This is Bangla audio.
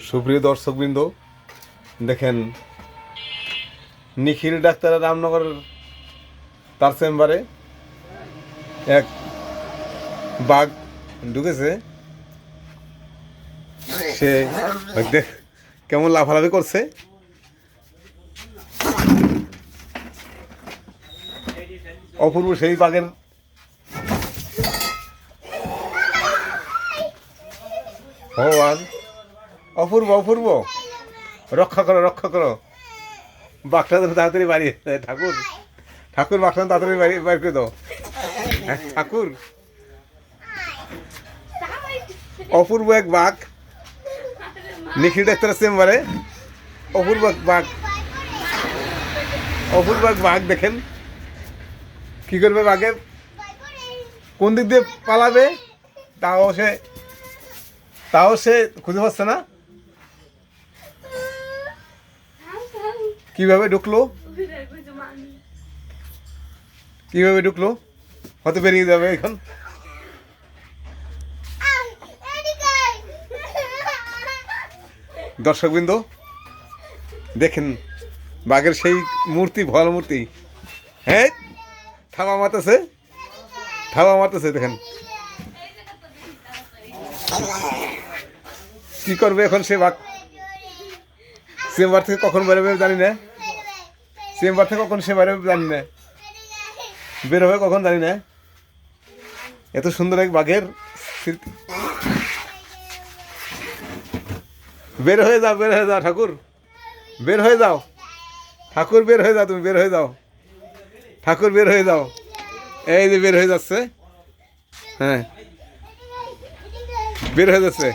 সুপ্রিয় দর্শকবৃন্দ, দেখেন নিখিল ডাক্তার রামনগর তার চেম্বারে এক বাঘ ঢুকেছে। সে দেখ কেমন লাফালাফি করছে। অপূর্ব সেই বাঘের ভগবান, অপূর্ব অপূর্ব, রক্ষা করো রক্ষা করো। বাঘটা তাড়াতাড়ি বাড়ি, ঠাকুর ঠাকুর বাঘটা তাড়াতাড়ি বাড়ি বাইর করে দাও। ঠাকুর, অপূর্ব এক বাঘ নিখিল ডাক্তারের চেম্বারে। অপূর্ব এক বাঘ, অপূর্ব এক বাঘ। দেখেন কি করবে বাঘের, কোন দিক দিয়ে পালাবে তাও সে খুঁজে পাচ্ছে না। কিভাবে ঢুকলো, কিভাবে ঢুকলো, হয়তো বেরিয়ে যাবে এখন। দর্শকবৃন্দ দেখেন বাঘের সেই মূর্তি, ভয়াল মূর্তি। হ্যাঁ, থাবা মারতেছে, থাবা মারতেছে। দেখেন কি করবে এখন সে বাঘ। চেম্বার থেকে কখন বেরোবে জানি না, চেম্বার থেকে কখন সে বেরোবে জানি না, বের হবে কখন জানি না। এত সুন্দর এক বাঘের স্মৃতি। বের হয়ে যাও, বের হয়ে যাও ঠাকুর, বের হয়ে যাও ঠাকুর, বের হয়ে যাও, তুমি বের হয়ে যাও ঠাকুর, বের হয়ে যাও। এই যে বের হয়ে যাচ্ছে, হ্যাঁ বের হয়ে যাচ্ছে।